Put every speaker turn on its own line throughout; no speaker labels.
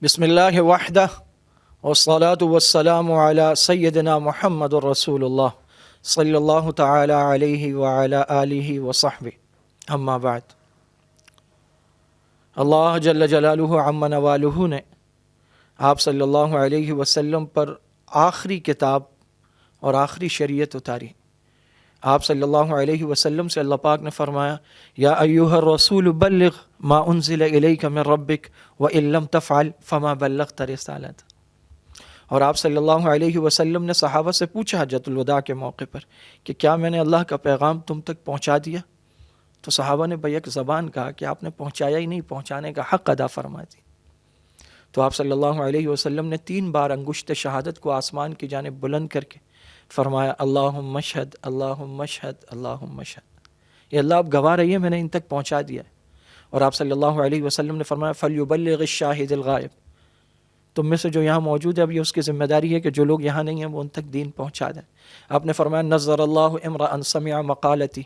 بسم اللہ وحدہ والصلاة والسلام علی سیدنا محمد رسول اللہ صلی اللہ تعالی علیہ وعلی آلہ وصحبہ اما بعد۔ اللہ جل جلالہ عم نوالہ نے آپ صلی اللہ علیہ وسلم پر آخری کتاب اور آخری شریعت اتاری۔ آپ صلی اللہ علیہ وسلم سے اللہ پاک نے فرمایا یا ایھا الرسول بلغ ما انزل الیک من ربک وان لم تفعل فما بلغت رسالتہ۔ اور آپ صلی اللہ علیہ وسلم نے صحابہ سے پوچھا حجۃ الوداع کے موقع پر کہ کیا میں نے اللہ کا پیغام تم تک پہنچا دیا؟ تو صحابہ نے بیک زبان کہا کہ آپ نے پہنچایا ہی نہیں، پہنچانے کا حق ادا فرما دی۔ تو آپ صلی اللہ علیہ وسلم نے 3 بار انگشت شہادت کو آسمان کی جانب بلند کر کے فرمایا اللہم اشہد اللہم اشہد اللہم اشہد، یہ اللہ آپ گواہ رہیے میں نے ان تک پہنچا دیا ہے۔ اور آپ صلی اللہ علیہ وسلم نے فرمایا فلیبلغ الشاہد الغائب، تم میں سے جو یہاں موجود ہے اب یہ اس کی ذمہ داری ہے کہ جو لوگ یہاں نہیں ہیں وہ ان تک دین پہنچا دیں۔ آپ نے فرمایا نظر اللہ امرأ سمع مقالتی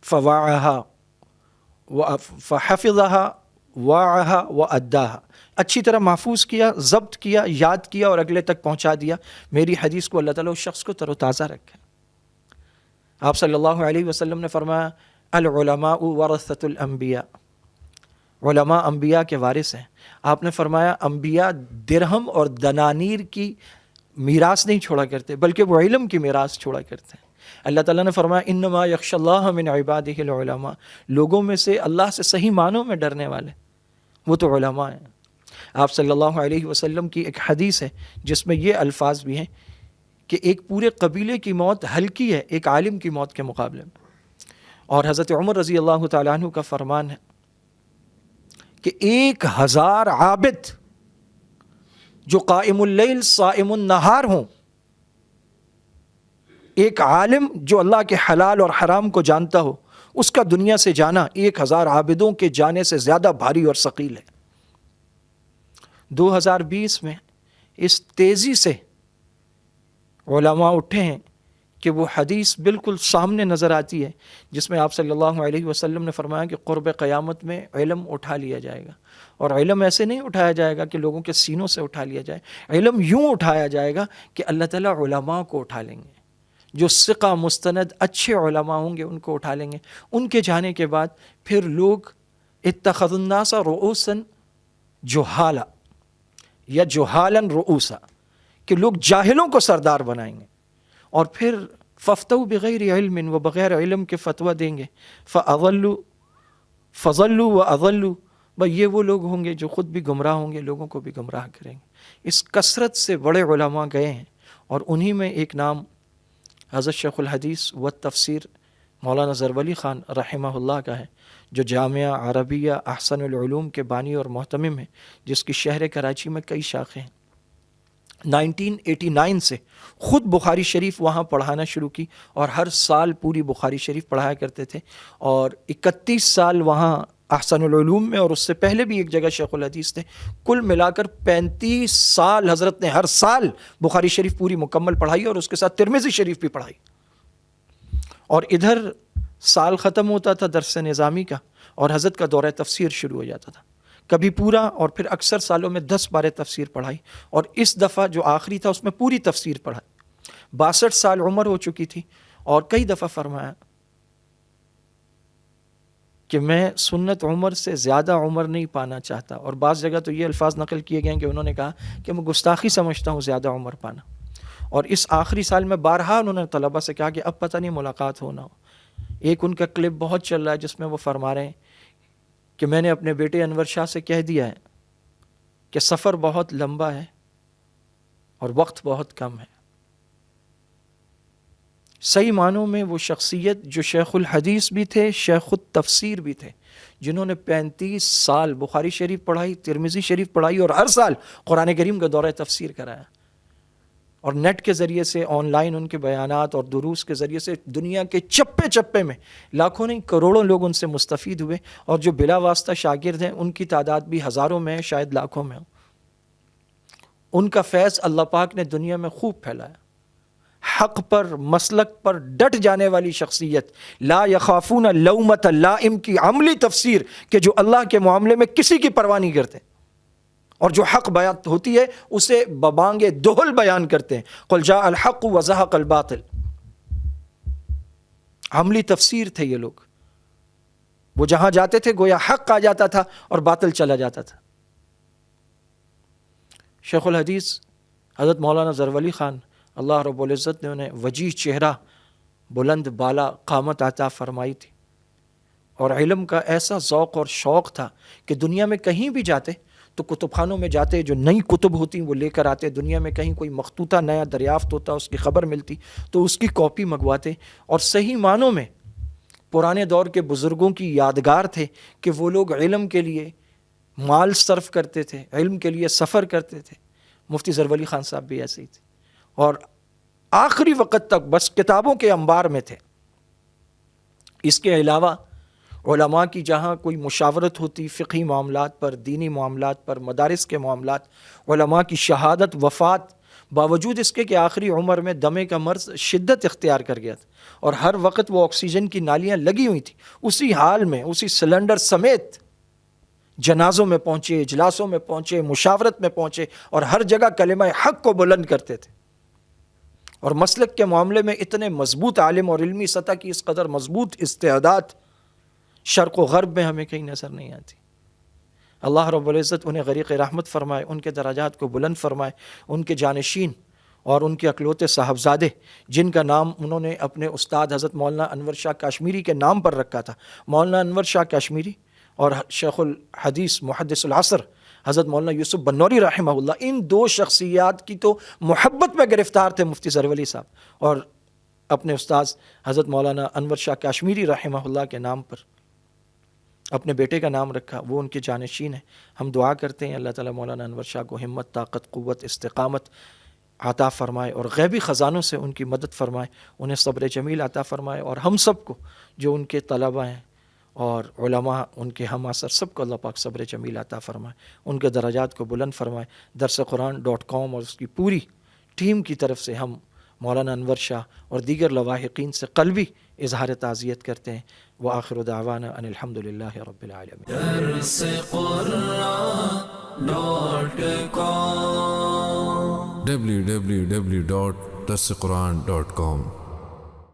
فوعها فحفظها وعها واداها، اچھی طرح محفوظ کیا، ضبط کیا، یاد کیا اور اگلے تک پہنچا دیا۔ میری حدیث کو اللہ تعالیٰ اس شخص کو تر و تازہ رکھے۔ آپ صلی اللہ علیہ وسلم نے فرمایا العلماء ورثۃ الانبیاء، علماء انبیاء کے وارث ہیں۔ آپ نے فرمایا انبیاء درہم اور دنانیر کی میراث نہیں چھوڑا کرتے بلکہ وہ علم کی میراث چھوڑا کرتے ہیں۔ اللہ تعالیٰ نے فرمایا انما یخشی اللہ من عبادہ العلماء، لوگوں میں سے اللہ سے صحیح معنوں میں ڈرنے والے وہ تو علماء ہیں۔ آپ صلی اللہ علیہ وسلم کی ایک حدیث ہے جس میں یہ الفاظ بھی ہیں کہ ایک پورے قبیلے کی موت ہلکی ہے ایک عالم کی موت کے مقابلے میں۔ اور حضرت عمر رضی اللہ تعالیٰ عنہ کا فرمان ہے کہ 1000 عابد جو قائم اللیل صائم النہار ہوں، ایک عالم جو اللہ کے حلال اور حرام کو جانتا ہو، اس کا دنیا سے جانا 1000 عابدوں کے جانے سے زیادہ بھاری اور ثقیل ہے۔ 2020 میں اس تیزی سے علماء اٹھے ہیں کہ وہ حدیث بالکل سامنے نظر آتی ہے جس میں آپ صلی اللہ علیہ وسلم نے فرمایا کہ قرب قیامت میں علم اٹھا لیا جائے گا، اور علم ایسے نہیں اٹھایا جائے گا کہ لوگوں کے سینوں سے اٹھا لیا جائے، علم یوں اٹھایا جائے گا کہ اللہ تعالیٰ علماء کو اٹھا لیں گے، جو ثقہ مستند اچھے علماء ہوں گے ان کو اٹھا لیں گے۔ ان کے جانے کے بعد پھر لوگ اتخذوا الناس رؤوسا جہالا یا جہالا رؤوسا، کہ لوگ جاہلوں کو سردار بنائیں گے، اور پھر ففتوا بغیر علم، وہ بغیر علم کے فتویٰ دیں گے، فضلوا واضلوا، بھائی یہ وہ لوگ ہوں گے جو خود بھی گمراہ ہوں گے، لوگوں کو بھی گمراہ کریں گے۔ اس کثرت سے بڑے علماء گئے ہیں، اور انہی میں ایک نام حضرت شیخ الحدیث وات تفسیر مولانا زرولی خان رحمہ اللہ کا ہے، جو جامعہ عربیہ احسن العلوم کے بانی اور محتمم ہیں، جس کی شہر کراچی میں کئی شاخیں ہیں۔ 1989 سے خود بخاری شریف وہاں پڑھانا شروع کی، اور ہر سال پوری بخاری شریف پڑھایا کرتے تھے، اور 31 سال وہاں احسن العلوم میں، اور اس سے پہلے بھی ایک جگہ شیخ الحدیث تھے۔ کل ملا کر 35 سال حضرت نے ہر سال بخاری شریف پوری مکمل پڑھائی، اور اس کے ساتھ ترمذی شریف بھی پڑھائی۔ اور ادھر سال ختم ہوتا تھا درس نظامی کا، اور حضرت کا دورہ تفسیر شروع ہو جاتا تھا، کبھی پورا اور پھر اکثر سالوں میں 10 بارے تفسیر پڑھائی، اور اس دفعہ جو آخری تھا اس میں پوری تفسیر پڑھائی۔ 62 سال عمر ہو چکی تھی، اور کئی دفعہ فرمایا کہ میں سنت عمر سے زیادہ عمر نہیں پانا چاہتا، اور بعض جگہ تو یہ الفاظ نقل کیے گئے ہیں کہ انہوں نے کہا کہ میں گستاخی سمجھتا ہوں زیادہ عمر پانا۔ اور اس آخری سال میں بارہا انہوں نے طلبہ سے کہا کہ اب پتہ نہیں ملاقات ہو نہ ہو۔ ایک ان کا کلپ بہت چل رہا ہے جس میں وہ فرما رہے ہیں کہ میں نے اپنے بیٹے انور شاہ سے کہہ دیا ہے کہ سفر بہت لمبا ہے اور وقت بہت کم ہے۔ صحیح معنوں میں وہ شخصیت جو شیخ الحدیث بھی تھے، شیخ التفسیر بھی تھے، جنہوں نے 35 سال بخاری شریف پڑھائی، ترمذی شریف پڑھائی، اور ہر سال قرآن کریم کا دورہ تفسیر کرایا، اور نیٹ کے ذریعے سے آن لائن ان کے بیانات اور دروس کے ذریعے سے دنیا کے چپے چپے میں لاکھوں نہیں کروڑوں لوگ ان سے مستفید ہوئے، اور جو بلا واسطہ شاگرد ہیں ان کی تعداد بھی ہزاروں میں ہے، شاید لاکھوں میں ہو۔ ان کا فیض اللہ پاک نے دنیا میں خوب پھیلایا۔ حق پر، مسلک پر ڈٹ جانے والی شخصیت، لا یخافون لومۃ لائم کی عملی تفسیر کہ جو اللہ کے معاملے میں کسی کی پرواہ نہیں کرتے۔ اور جو حق بیان ہوتی ہے اسے ببانگ دہل بیان کرتے ہیں. قل جاء الحق وزهق الباطل. عملی تفسیر تھے یہ لوگ. وہ جہاں جاتے تھے گویا حق آ جاتا تھا اور باطل چلا جاتا تھا. شیخ الحدیث حضرت مولانا زرولی خان اللہ رب العزت نے انہیں وجیح چہرہ، بلند بالا قامت عطا فرمائی تھی، اور علم کا ایسا ذوق اور شوق تھا کہ دنیا میں کہیں بھی جاتے تو کتب خانوں میں جاتے، جو نئی کتب ہوتی وہ لے کر آتے. دنیا میں کہیں کوئی مخطوطہ نیا دریافت ہوتا، اس کی خبر ملتی تو اس کی کاپی منگواتے. اور صحیح معنوں میں پرانے دور کے بزرگوں کی یادگار تھے کہ وہ لوگ علم کے لیے مال صرف کرتے تھے، علم کے لیے سفر کرتے تھے. مفتی زرولی خان صاحب بھی ایسے ہی تھے، اور آخری وقت تک بس کتابوں کے انبار میں تھے. اس کے علاوہ علماء کی جہاں کوئی مشاورت ہوتی فقہی معاملات پر، دینی معاملات پر، مدارس کے معاملات، علماء کی شہادت، وفات، باوجود اس کے کہ آخری عمر میں دمے کا مرض شدت اختیار کر گیا تھا اور ہر وقت وہ آکسیجن کی نالیاں لگی ہوئی تھیں، اسی حال میں اسی سلنڈر سمیت جنازوں میں پہنچے، اجلاسوں میں پہنچے، مشاورت میں پہنچے، اور ہر جگہ کلمہ حق کو بلند کرتے تھے. اور مسلک کے معاملے میں اتنے مضبوط عالم اور علمی سطح کی اس قدر مضبوط استعداد شرق و غرب میں ہمیں کہیں نظر نہیں آتی. اللہ رب العزت انہیں غریق رحمت فرمائے، ان کے درجات کو بلند فرمائے. ان کے جانشین اور ان کے اکلوتے صاحبزادے جن کا نام انہوں نے اپنے استاد حضرت مولانا انور شاہ کاشمیری کے نام پر رکھا تھا، مولانا انور شاہ کاشمیری اور شیخ الحدیث محدث العصر حضرت مولانا یوسف بنوری رحمہ اللہ، ان دو شخصیات کی تو محبت میں گرفتار تھے مفتی زر ولی صاحب، اور اپنے استاد حضرت مولانا انور شاہ کاشمیری رحمہ اللہ کے نام پر اپنے بیٹے کا نام رکھا. وہ ان کے جانشین ہیں. ہم دعا کرتے ہیں اللہ تعالیٰ مولانا انور شاہ کو ہمت، طاقت، قوت، استقامت عطا فرمائے اور غیبی خزانوں سے ان کی مدد فرمائے، انہیں صبر جمیل عطا فرمائے، اور ہم سب کو جو ان کے طلبہ ہیں اور علماء ان کے ہم اثر سب کو اللہ پاک صبر جمیل عطا فرمائے، ان کے درجات کو بلند فرمائے. درسقرآن.com اور اس کی پوری ٹیم کی طرف سے ہم مولانا انور شاہ اور دیگر لواحقین سے قلبی اظہار تعزیت کرتے ہیں. وآخر دعوانا ان الحمدللہ رب العالمین.
www.darsequran.com